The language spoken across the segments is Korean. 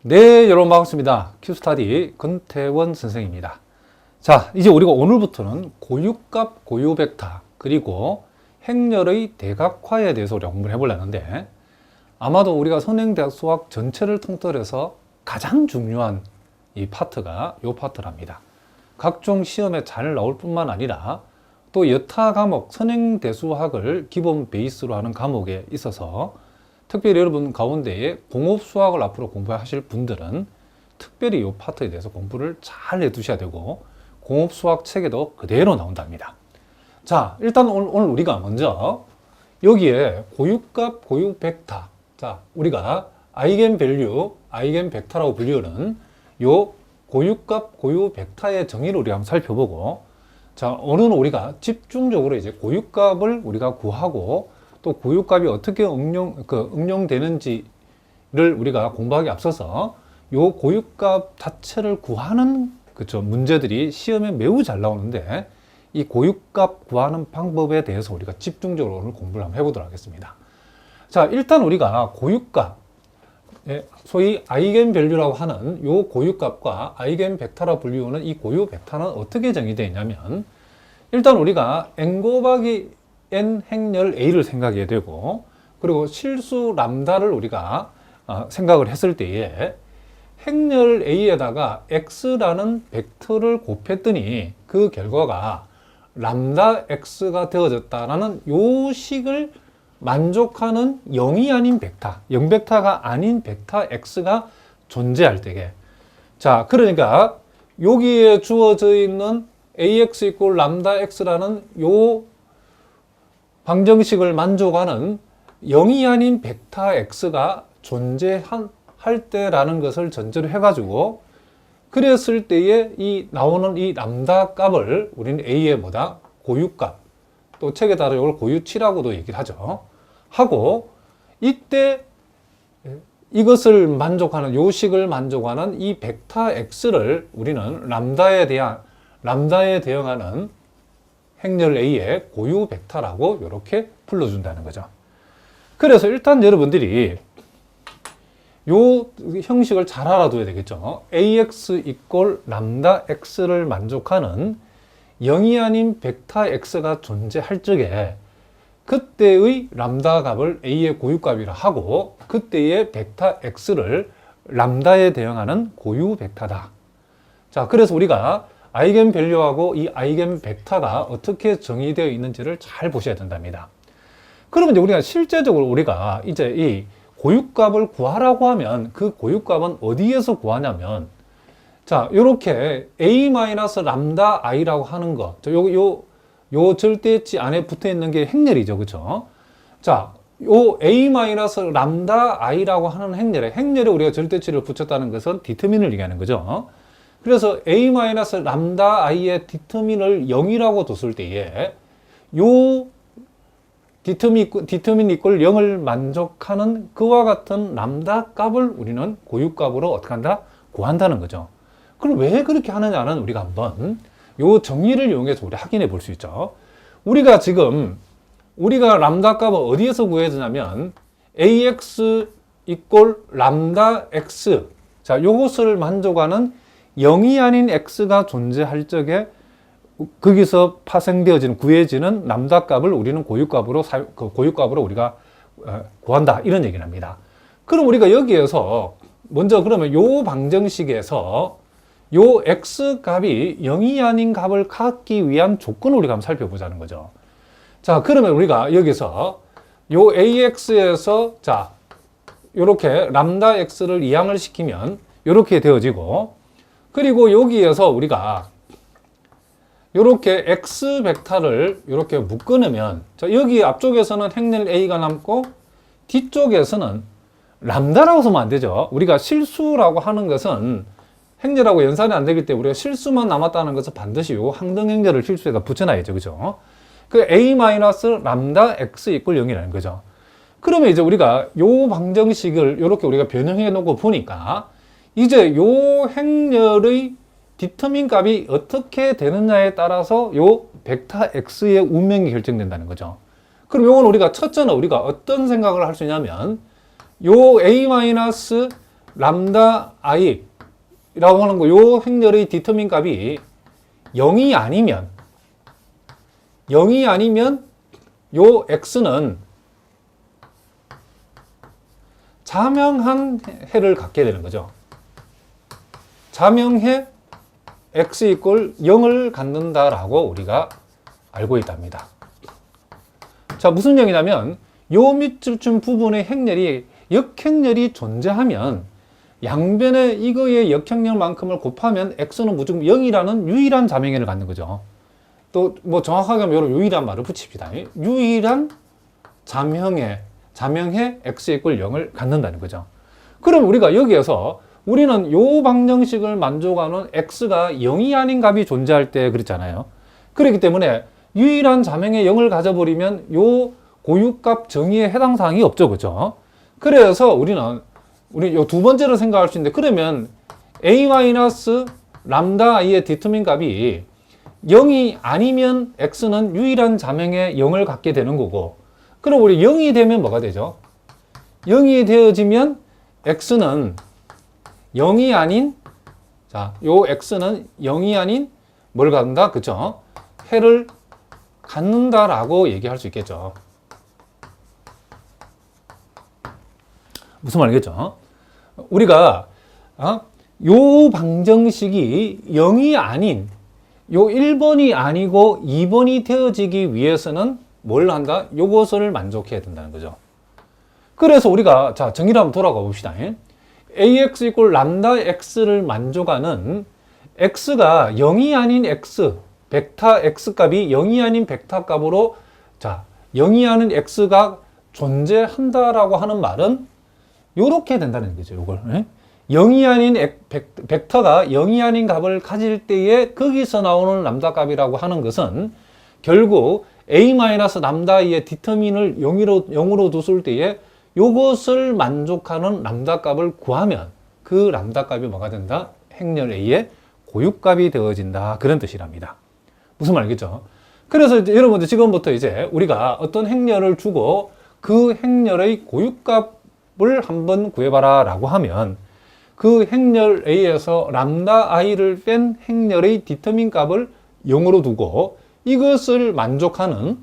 네, 여러분 반갑습니다. 큐스타디 근태원 선생입니다. 자, 이제 우리가 오늘부터는 고유값, 고유벡터, 그리고 행렬의 대각화에 대해서 우리가 공부를 해보려는데, 아마도 우리가 선행대학 수학 전체를 통틀어서 가장 중요한 이 파트가 이 파트랍니다. 각종 시험에 잘 나올 뿐만 아니라 또 여타 과목 선행대수학을 기본 베이스로 하는 과목에 있어서 특별히 여러분 가운데에 공업수학을 앞으로 공부하실 분들은 특별히 이 파트에 대해서 공부를 잘 해두셔야 되고, 공업수학 책에도 그대로 나온답니다. 자, 일단 오늘 우리가 먼저 여기에 고유값, 고유벡터, 자, 우리가 아이겐밸류, 아이겐벡터라고 불리우는 요 고유값, 고유벡터의 정의를 우리가 한번 살펴보고, 자, 오늘은 우리가 집중적으로 이제 고유값을 우리가 구하고 또 고유값이 어떻게 응용되는지를 우리가 공부하기 앞서서 요 고유값 자체를 구하는 문제들이 시험에 매우 잘 나오는데, 이 고유값 구하는 방법에 대해서 우리가 집중적으로 오늘 공부를 한번 해보도록 하겠습니다. 자, 일단 우리가 고유값, 소위 아이겐밸류라고 하는 요 고유값과 아이겐벡터라 불리우는 이 고유벡터는 어떻게 정의되어 있냐면, 일단 우리가 n 곱하기 n 행렬 a를 생각해야 되고, 그리고 실수 람다를 우리가 생각을 했을 때에 행렬 a에다가 x라는 벡터를 곱했더니 그 결과가 람다 x가 되어졌다라는 요 식을 만족하는 0이 아닌 벡터, 0벡터가 아닌 벡터 x가 존재할 때에, 자, 그러니까 여기에 주어져 있는 ax 이꼴 람다 x라는 요 방정식을 만족하는 0이 아닌 벡터 x가 존재할 때라는 것을 전제로 해가지고, 그랬을 때에 이 나오는 이 람다 값을 우리는 a의 뭐다? 고유값, 또 책에 따라 이걸 고유치라고도 얘기를 하죠. 하고, 이때 이것을 만족하는, 요 식을 만족하는 이 벡터 x를 우리는 람다에 대응하는 행렬 a의 고유 벡터라고 이렇게 불러준다는 거죠. 그래서 일단 여러분들이 요 형식을 잘 알아둬야 되겠죠. ax 이꼴 람다 x를 만족하는 0이 아닌 벡터 x가 존재할 적에 그때의 람다 값을 a의 고유값이라 하고, 그때의 벡터 x를 람다에 대응하는 고유 벡터다. 자, 그래서 우리가 아이겐밸류하고 이 아이겐벡터가 어떻게 정의되어 있는지를 잘 보셔야 된답니다. 그러면 이제 우리가 실제적으로 우리가 이제 이 고유값을 구하라고 하면 그 고유값은 어디에서 구하냐면, 자, 요렇게 a-람다 i라고 하는 거, 요 절대치 안에 붙어 있는 게 행렬이죠. 그쵸? 자, 요 a-람다 i라고 하는 행렬에 우리가 절대치를 붙였다는 것은 디터민을 얘기하는 거죠. 그래서 a-람다 i의 디터민을 0이라고 뒀을 때에 요 디터민 이꼴 0을 만족하는 그와 같은 람다 값을 우리는 고유값으로 어떻게 한다? 구한다는 거죠. 그럼 왜 그렇게 하느냐는 우리가 한번 요 정의를 이용해서 우리 확인해 볼 수 있죠. 우리가 람다 값을 어디에서 구해야 되냐면 ax 이꼴 람다 x, 자, 요것을 만족하는 0이 아닌 x가 존재할 적에 거기서 파생되어지는, 구해지는 람다 값을 우리는 고유값으로 우리가 구한다, 이런 얘기를 합니다. 그럼 우리가 여기에서 먼저 그러면 요 방정식에서 요 x 값이 0이 아닌 값을 갖기 위한 조건을 우리가 한번 살펴보자는 거죠. 자, 그러면 우리가 여기서 요 ax에서, 자, 요렇게 람다 x를 이항을 시키면 요렇게 되어지고, 그리고 여기에서 우리가 요렇게 x 벡터를 이렇게 묶어놓으면, 자, 여기 앞쪽에서는 행렬 a가 남고 뒤쪽에서는 람다라고 쓰면 안 되죠. 우리가 실수라고 하는 것은 행렬하고 연산이 안 되기 때문에 우리가 실수만 남았다는 것은 반드시 요 항등 행렬을 실수에다 붙여놔야죠. 그죠? 그 a-람다 x 이꼴 0이라는 거죠. 그러면 이제 우리가 요 방정식을 이렇게 우리가 변형해 놓고 보니까 이제 요 행렬의 디터민 값이 어떻게 되느냐에 따라서 요 벡터 x의 운명이 결정된다는 거죠. 그럼 요건 우리가 첫째는 우리가 어떤 생각을 할 수 있냐면, 요 a- 람다 i라고 하는 거, 요 행렬의 디터민 값이 0이 아니면 요 x는 자명한 해를 갖게 되는 거죠. 자명해 x 이꼴 0을 갖는다라고 우리가 알고 있답니다. 자, 무슨 얘기냐면 요 밑줄 부분의 행렬이 역행렬이 존재하면 양변에 이거의 역행렬만큼을 곱하면 x는 무조건 0이라는 유일한 자명해를 갖는 거죠. 또 뭐 정확하게 하면 이런 유일한 말을 붙입시다. 유일한 자명해 x 이꼴 0을 갖는다는 거죠. 그럼 우리가 여기에서 우리는 요 방정식을 만족하는 x가 0이 아닌 값이 존재할 때 그랬잖아요. 그렇기 때문에 유일한 자명의 0을 가져버리면 요 고유값 정의에 해당 사항이 없죠. 그죠? 그래서 우리 요 두 번째로 생각할 수 있는데, 그러면 a-람다 i의 디터민 값이 0이 아니면 x는 유일한 자명의 0을 갖게 되는 거고, 그럼 우리 0이 되면 뭐가 되죠? 0이 되어지면 x는 0이 아닌, 자, 요 x는 0이 아닌 뭘 갖는다? 그죠? 해를 갖는다라고 얘기할 수 있겠죠. 무슨 말이겠죠? 우리가 요 방정식이 0이 아닌 요 1번이 아니고 2번이 되어지기 위해서는 뭘 한다? 요것을 만족해야 된다는 거죠. 그래서 우리가 자, 정의를 한번 돌아가 봅시다. ax 이꼴 람다 x를 만족하는 x가 0이 아닌 x, 벡터 x 값이 0이 아닌 벡터 값으로, 자, 0이 아닌 x가 존재한다라고 하는 말은 요렇게 된다는 거죠. 요걸. 0이 아닌 벡터가 0이 아닌 값을 가질 때에 거기서 나오는 람다 값이라고 하는 것은 결국 a-람다 i의 디터민을 0으로 뒀을 때에 요것을 만족하는 람다 값을 구하면 그 람다 값이 뭐가 된다? 행렬 a의 고유값이 되어진다. 그런 뜻이랍니다. 무슨 말이겠죠? 그래서 이제 여러분들 지금부터 이제 우리가 어떤 행렬을 주고 그 행렬의 고유값을 한번 구해봐라 라고 하면 그 행렬 A에서 람다 i를 뺀 행렬의 디터민 값을 0으로 두고 이것을 만족하는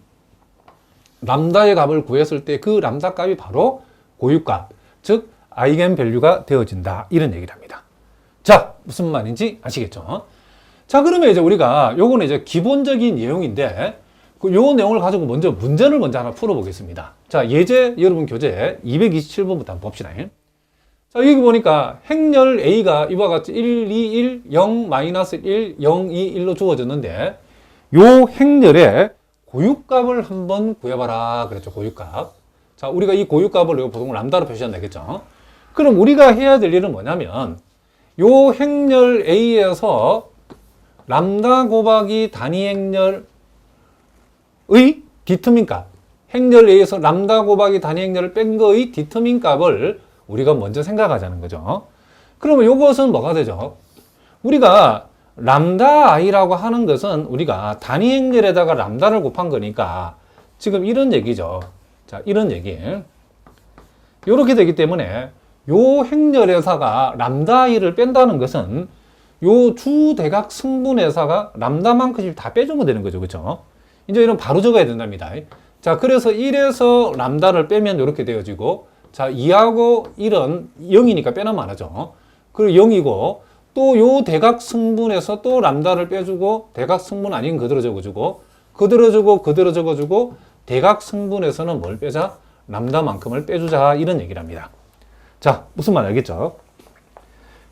람다의 값을 구했을 때 그 람다 값이 바로 고유값, 즉 아이겐 밸류가 되어진다. 이런 얘기를 합니다. 자, 무슨 말인지 아시겠죠? 자, 그러면 이제 우리가 요거는 이제 기본적인 내용인데 요 내용을 가지고 먼저 문제를 하나 풀어보겠습니다. 자, 예제 여러분 교재 227번부터 한번 봅시다. 자, 여기 보니까 행렬 A가 이와 같이 1, 2, 1, 0, 마이너스 1, 0, 2, 1로 주어졌는데 요 행렬의 고유값을 한번 구해봐라 그랬죠. 고유값. 자, 우리가 이 고유값을 보통 람다로 표시한다 했겠죠. 그럼 우리가 해야 될 일은 뭐냐면 요 행렬 A에서 람다 곱하기 단위 행렬의 디터민 값, 행렬 A에서 람다 곱하기 단위 행렬을 뺀 거의 디터민 값을 우리가 먼저 생각하자는 거죠. 그러면 요것은 뭐가 되죠? 우리가 람다 i라고 하는 것은 우리가 단위 행렬에다가 람다를 곱한 거니까 지금 이런 얘기죠. 자, 이런 얘기. 요렇게 되기 때문에 요 행렬에서가 람다 i를 뺀다는 것은 요 주대각 승분에서가 람다만큼씩 다 빼주면 되는 거죠. 그렇죠? 이제 이런 바로 적어야 된답니다. 자, 그래서 1에서 람다를 빼면 이렇게 되어지고, 자, 2하고 1은 0이니까 빼놓으면 안 하죠. 그리고 0이고, 또 요 대각 승분에서 또 람다를 빼주고, 대각 승분 아닌 그대로 적어주고, 그대로 적어주고, 대각 승분에서는 뭘 빼자? 람다만큼을 빼주자. 이런 얘기를 합니다. 자, 무슨 말 알겠죠?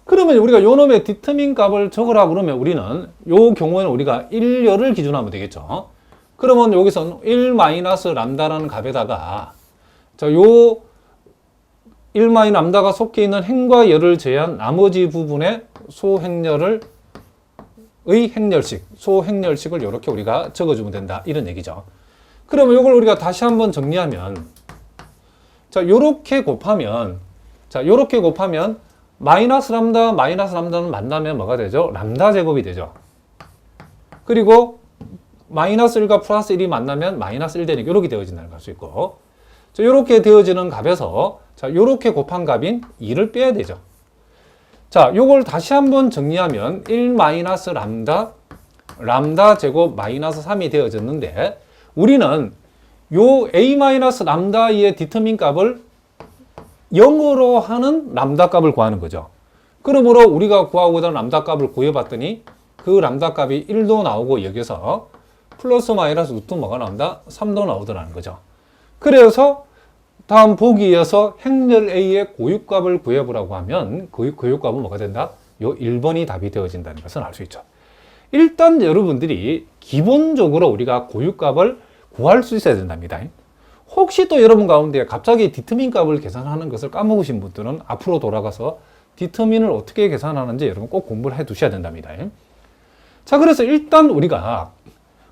그러면 우리가 요 놈의 디터민 값을 적으라 그러면 우리는 요 경우에는 우리가 1열을 기준으로 하면 되겠죠. 그러면 여기서 1 마이너스 람다라는 값에다가 자, 요 1 마이너스 람다가 속해 있는 행과 열을 제한 나머지 부분의 소행렬을 소행렬식을 이렇게 우리가 적어주면 된다. 이런 얘기죠. 그러면 이걸 우리가 다시 한번 정리하면 자, 요렇게 곱하면 마이너스 람다는 만나면 뭐가 되죠? 람다 제곱이 되죠. 그리고 마이너스 1과 플러스 1이 만나면 마이너스 1 되니까 이렇게 되어진다는 걸 알 수 있고, 자, 이렇게 되어지는 값에서 자, 이렇게 곱한 값인 2를 빼야 되죠. 자, 요걸 다시 한번 정리하면 1 마이너스 람다 제곱 마이너스 3이 되어졌는데, 우리는 요 a 마이너스 람다 이의 디터민 값을 0으로 하는 람다 값을 구하는 거죠. 그러므로 우리가 구하고자 하는 람다 값을 구해봤더니 그 람다 값이 1도 나오고, 여기서 플러스 마이너스 루트 뭐가 나온다? 3도 나오더라는 거죠. 그래서 다음 보기에서 행렬 A의 고유값을 구해보라고 하면 그 고유값은 뭐가 된다? 요 1번이 답이 되어진다는 것을 알 수 있죠. 일단 여러분들이 기본적으로 우리가 고유값을 구할 수 있어야 된답니다. 혹시 또 여러분 가운데 갑자기 디터민 값을 계산하는 것을 까먹으신 분들은 앞으로 돌아가서 디터민을 어떻게 계산하는지 여러분 꼭 공부를 해 두셔야 된답니다. 자, 그래서 일단 우리가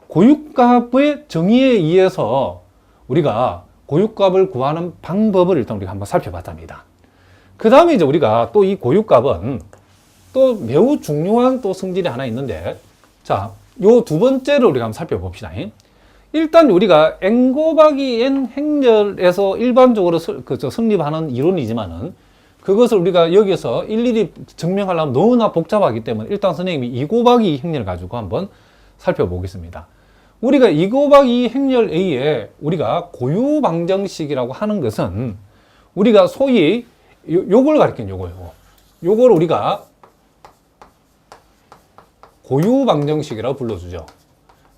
고유값의 정의에 의해서 우리가 고유값을 구하는 방법을 일단 우리가 한번 살펴봤답니다. 그 다음에 이제 우리가 또 이 고유값은 또 매우 중요한 또 성질이 하나 있는데, 자, 요 두 번째를 우리가 한번 살펴봅시다. 일단 우리가 n 곱하기 n 행렬에서 일반적으로 성립하는 이론이지만은, 그것을 우리가 여기서 일일이 증명하려면 너무나 복잡하기 때문에 일단 선생님이 2 곱하기 2 행렬을 가지고 한번 살펴보겠습니다. 우리가 2 곱하기 2 행렬 A에 우리가 고유 방정식이라고 하는 것은 우리가 소위 요걸 가리킨 요걸 우리가 고유 방정식이라고 불러주죠.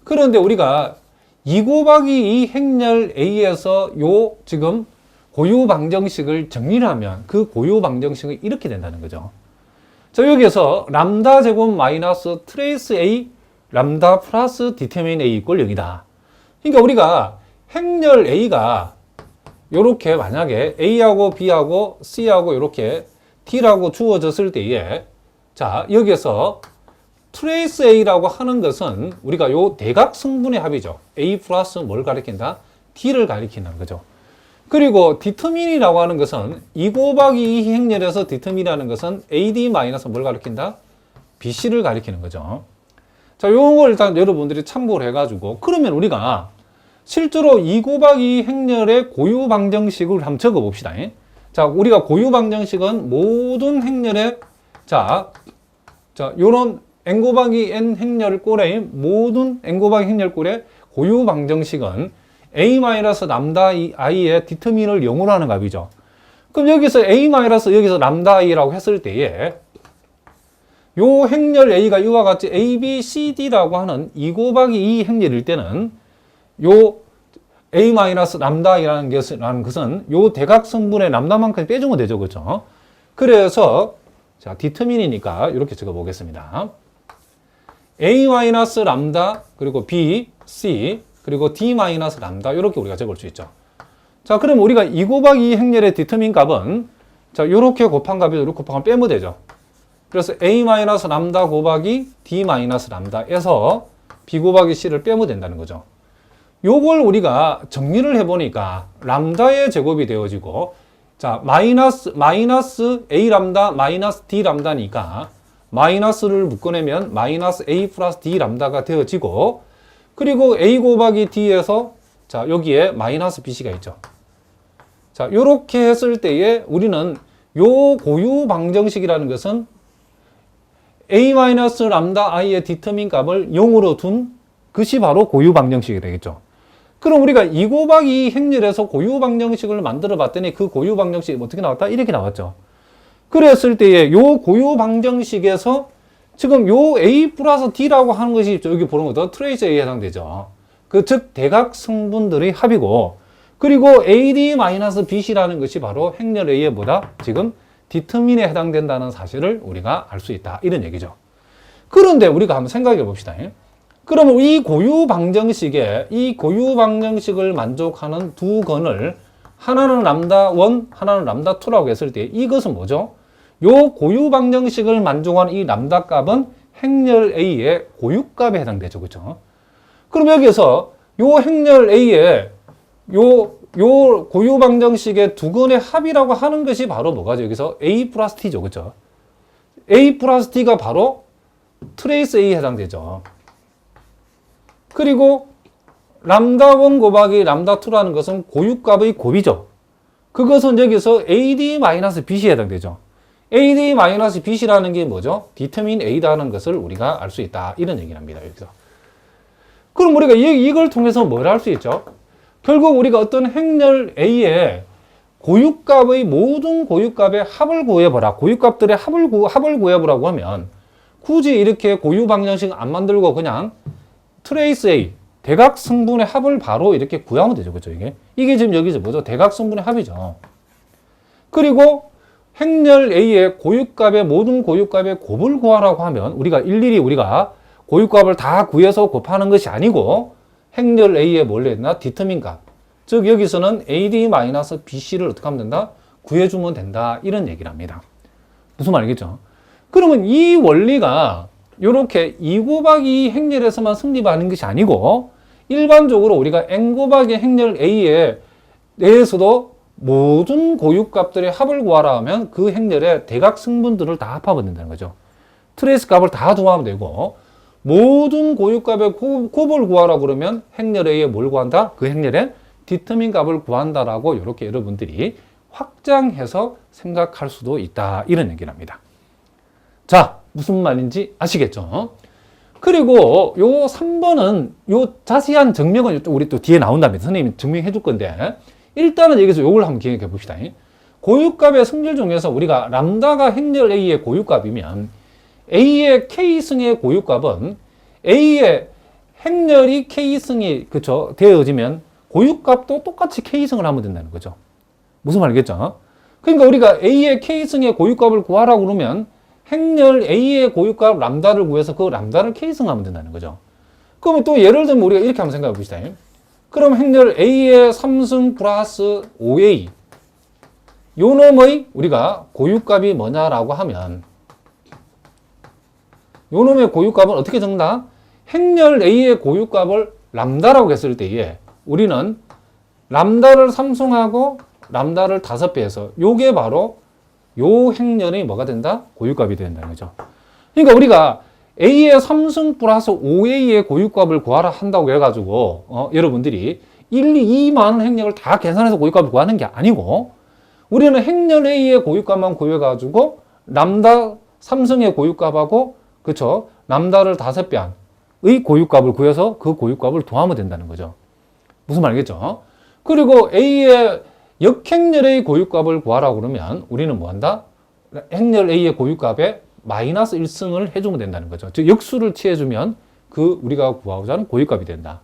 그런데 우리가 2 곱하기 2 행렬 A에서 요 지금 고유 방정식을 정리를 하면 그 고유 방정식이 이렇게 된다는 거죠. 자, 여기에서 람다 제곱 마이너스 트레이스 A 람다 플러스 디터민 A 이꼴 0이다. 그러니까 우리가 행렬 A가 요렇게 만약에 A하고 B하고 C하고 요렇게 D라고 주어졌을 때에, 자, 여기에서 트레이스 A라고 하는 것은 우리가 요 대각 성분의 합이죠. A 플러스 뭘 가리킨다? D를 가리키는 거죠. 그리고 디터민이라고 하는 것은 2 곱하기 2 행렬에서 디터민이라는 것은 AD 마이너스 뭘 가리킨다? BC를 가리키는 거죠. 자, 요걸 일단 여러분들이 참고를 해가지고, 그러면 우리가 실제로 2 곱하기 2 행렬의 고유 방정식을 한번 적어 봅시다. 자, 우리가 고유 방정식은 모든 행렬의, 자, 요런 n 곱하기 n 행렬 꼴의 모든 n 곱하기 행렬 꼴의 고유 방정식은 a 마이너스 람다 i의 디터민을 0으로 하는 값이죠. 그럼 여기서 a 마이너스 여기서 람다 i라고 했을 때에 요 행렬 A가 이와 같이 A, B, C, D라고 하는 2 곱하기 2 행렬일 때는 요 A 마이너스 람다이라는 것은 요 대각성분의 람다만큼 빼주면 되죠. 그렇죠? 그래서 자, 디터민이니까 이렇게 적어 보겠습니다. A 마이너스 람다 그리고 B, C 그리고 D 마이너스 람다 이렇게 우리가 적을 수 있죠. 자, 그럼 우리가 2 곱하기 2 행렬의 디터민 값은 자, 요렇게 곱한 값이 이렇게 곱하면 빼면 되죠. 그래서 A 마이너스 람다 곱하기 D 마이너스 람다에서 B 곱하기 C를 빼면 된다는 거죠. 요걸 우리가 정리를 해보니까 람다의 제곱이 되어지고, 자, 마이너스 A 람다 마이너스 D 람다니까 마이너스를 묶어내면 마이너스 A 플러스 D 람다가 되어지고, 그리고 A 곱하기 D에서 자, 여기에 마이너스 BC가 있죠. 자, 요렇게 했을 때에 우리는 요 고유 방정식이라는 것은 A 마이너스 람다 i의 디터민 값을 0으로 둔 것이 바로 고유 방정식이 되겠죠. 그럼 우리가 2 곱하기 2 행렬에서 고유 방정식을 만들어 봤더니 그 고유 방정식이 어떻게 나왔다? 이렇게 나왔죠. 그랬을 때에 요 고유 방정식에서 지금 요 A 플러스 D라고 하는 것이 여기 보는 것도 트레이스 A에 해당되죠. 즉 대각 성분들의 합이고, 그리고 AD 마이너스 BC라는 것이 바로 행렬 A의 뭐다? 지금 디터민에 해당된다는 사실을 우리가 알 수 있다. 이런 얘기죠. 그런데 우리가 한번 생각해 봅시다. 그러면 이 고유 방정식을 만족하는 두 건을 하나는 람다 1, 하나는 람다 2라고 했을 때 이것은 뭐죠? 요 고유 방정식을 만족하는 이 람다 값은 행렬 A의 고유값에 해당되죠. 그렇죠? 그럼 여기서 요 행렬 A의 요 고유 방정식의 두 건의 합이라고 하는 것이 바로 뭐가죠? 여기서 A 플러스 T죠. 그렇죠? A 플러스 T가 바로 트레이스 A에 해당되죠. 그리고 람다 1 곱하기 람다 2라는 것은 고유값의 곱이죠. 그것은 여기서 AD 마이너스 BC에 해당되죠. AD-BC라는 게 뭐죠? determine A다는 것을 우리가 알 수 있다. 이런 얘기를 합니다. 여기서. 그럼 우리가 이걸 통해서 뭘 할 수 있죠? 결국 우리가 어떤 행렬 A의 고유값의 모든 고유값의 합을 구해보라. 고유값들의 합을 구해보라고 하면 굳이 이렇게 고유 방정식 안 만들고 그냥 트레이스 A, 대각승분의 합을 바로 이렇게 구하면 되죠. 그죠? 이게 지금 여기서 뭐죠? 대각승분의 합이죠. 그리고 행렬 A의 고유값의 모든 고유값의 곱을 구하라고 하면 우리가 일일이 우리가 고유값을 다 구해서 곱하는 것이 아니고 행렬 A의 뭘 했나? 디터민 값. 즉 여기서는 AD-BC를 어떻게 하면 된다? 구해주면 된다. 이런 얘기를 합니다. 무슨 말이겠죠? 그러면 이 원리가 이렇게 2 곱하기 2 행렬에서만 성립하는 것이 아니고 일반적으로 우리가 n 곱하기 행렬 A에 대해서도 모든 고유값들의 합을 구하라 하면 그 행렬의 대각승분들을 다 합하면 된다는 거죠. 트레이스 값을 다 더하면 되고 모든 고유값의 곱을 구하라 그러면 행렬 A에 뭘 구한다? 그 행렬의 디터민 값을 구한다라고 이렇게 여러분들이 확장해서 생각할 수도 있다. 이런 얘기를 합니다. 자, 무슨 말인지 아시겠죠? 그리고 요 3번은 요 자세한 증명은 우리 또 뒤에 나온답니다. 선생님이 증명해 줄 건데 일단은 여기서 요걸 한번 기억해 봅시다. 고유값의 성질 중에서 우리가 람다가 행렬 A의 고유값이면 A의 K승의 고유값은 A의 행렬이 K승이 그쵸 되어지면 고유값도 똑같이 K승을 하면 된다는 거죠. 무슨 말이겠죠? 그러니까 우리가 A의 K승의 고유값을 구하라고 그러면 행렬 A의 고유값 람다를 구해서 그 람다를 K승하면 된다는 거죠. 그러면 또 예를 들면 우리가 이렇게 한번 생각해 봅시다. 그럼 행렬 A의 3승 플러스 5A 요 놈의 우리가 고유값이 뭐냐라고 하면 요 놈의 고유값은 어떻게 적는다? 행렬 A의 고유값을 람다라고 했을 때에 우리는 람다를 3승하고 람다를 5배 해서 요게 바로 요 행렬이 뭐가 된다? 고유값이 된다는 거죠. 그러니까 우리가 A의 3승 플러스 5A의 고유값을 구하라 한다고 해가지고 여러분들이 1, 2, 2만 행렬을 다 계산해서 고유값을 구하는 게 아니고 우리는 행렬 A의 고유값만 구해가지고 람다 3승의 고유값하고 그쵸? 람다를 5배의 고유값을 구해서 그 고유값을 더하면 된다는 거죠. 무슨 말이겠죠? 그리고 A의 역행렬의 고유값을 구하라고 그러면 우리는 뭐 한다? 행렬 A의 고유값에 마이너스 1승을 해주면 된다는 거죠. 즉 역수를 취해주면 그 우리가 구하고자 하는 고유값이 된다.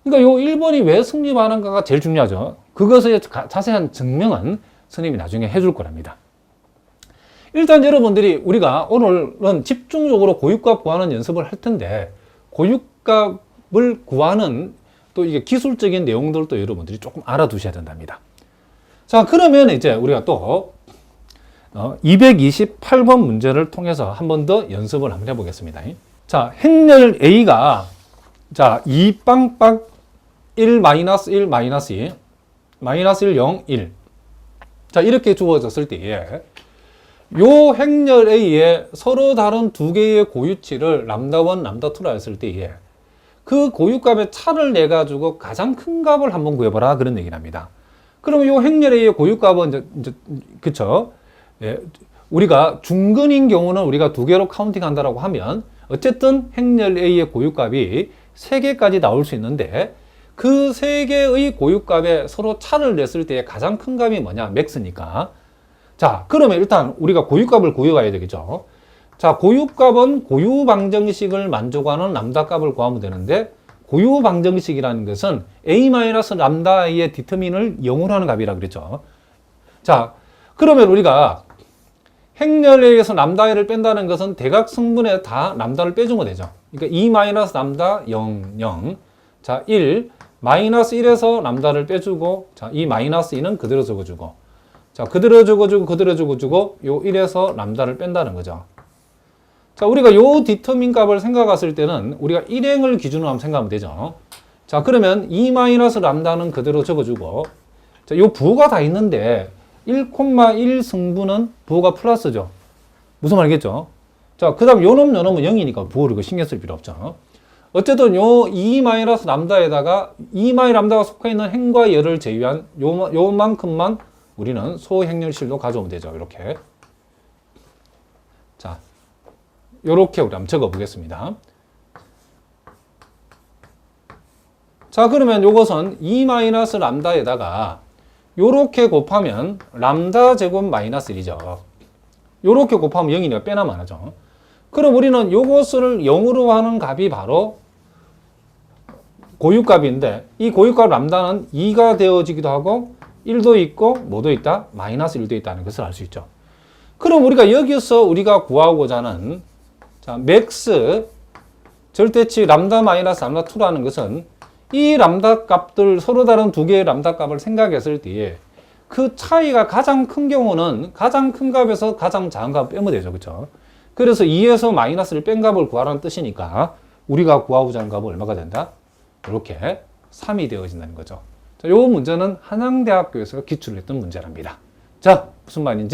그러니까 요 1번이 왜 성립하는가가 제일 중요하죠. 그것의 자세한 증명은 선생님이 나중에 해줄 거랍니다. 일단 여러분들이 우리가 오늘은 집중적으로 고유값 구하는 연습을 할 텐데 고유값을 구하는 또 이게 기술적인 내용들도 여러분들이 조금 알아두셔야 된답니다. 자, 그러면 이제 우리가 또 228번 문제를 통해서 한 번 더 연습을 한번 해보겠습니다. 자, 행렬 A가 자 2빵빵 1, 마이너스 1, 마이너스 2, 마이너스 1, 0, 1. 자, 이렇게 주어졌을 때에 요 행렬 A에 서로 다른 두 개의 고유치를 람다1, 람다2라 했을 때에 그 고유값의 차를 내 가지고 가장 큰 값을 한번 구해보라 그런 얘기를 합니다. 그럼 요 행렬 A의 고유값은 이제 그쵸? 예, 우리가 중근인 경우는 우리가 두 개로 카운팅한다라고 하면 어쨌든 행렬 A의 고유값이 3개까지 나올 수 있는데 그 3개의 고유값에 서로 차를 냈을 때 가장 큰 값이 뭐냐? 맥스니까. 자, 그러면 일단 우리가 고유값을 구해가야 되겠죠. 자, 고유값은 고유 방정식을 만족하는 람다 값을 구하면 되는데 고유 방정식이라는 것은 A-람다의 디터민을 0으로 하는 값이라 그랬죠. 자, 그러면 우리가 행렬 A에서 람다 1을 뺀다는 것은 대각성분에 다 람다를 빼주면 되죠. 그러니까 2-람다 0, 0. 자, 1. 마이너스 1에서 람다를 빼주고 자, 이 마이너스 2는 그대로 적어주고 자, 그대로 적어주고 그대로 적어주고 요 1에서 람다를 뺀다는 거죠. 자, 우리가 요 디터민 값을 생각했을 때는 우리가 일행을 기준으로 한번 생각하면 되죠. 자, 그러면 2-람다는 그대로 적어주고 자, 요 부호가 다 있는데 1,1 승분은 부호가 플러스죠. 무슨 말이겠죠? 자, 그 다음 요놈은 0이니까 부호를 신경 쓸 필요 없죠. 어쨌든 요 2-람다에다가 2-람다가 속해 있는 행과 열을 제외한 요만큼만 우리는 소행렬실로 가져오면 되죠. 이렇게. 자, 요렇게 우리 한번 적어 보겠습니다. 자, 그러면 요것은 2 마이너스 람다에다가 요렇게 곱하면 람다 제곱 마이너스 1이죠. 요렇게 곱하면 0이니까 빼나만 하죠. 그럼 우리는 요것을 0으로 하는 값이 바로 고유값인데, 이 고유값 람다는 2가 되어지기도 하고 1도 있고 뭐도 있다? 마이너스 1도 있다는 것을 알 수 있죠. 그럼 우리가 여기서 우리가 구하고자 하는 자, 맥스 절대치 람다 마이너스 람다 2라는 것은 이 람다 값들 서로 다른 두 개의 람다 값을 생각했을 때에 그 차이가 가장 큰 경우는 가장 큰 값에서 가장 작은 값을 빼면 되죠. 그렇죠? 그래서 2에서 마이너스를 뺀 값을 구하라는 뜻이니까 우리가 구하고자 하는 값은 얼마가 된다? 이렇게 3이 되어진다는 거죠. 자, 요 문제는 한양대학교에서 기출을 했던 문제랍니다. 자, 무슨 말인지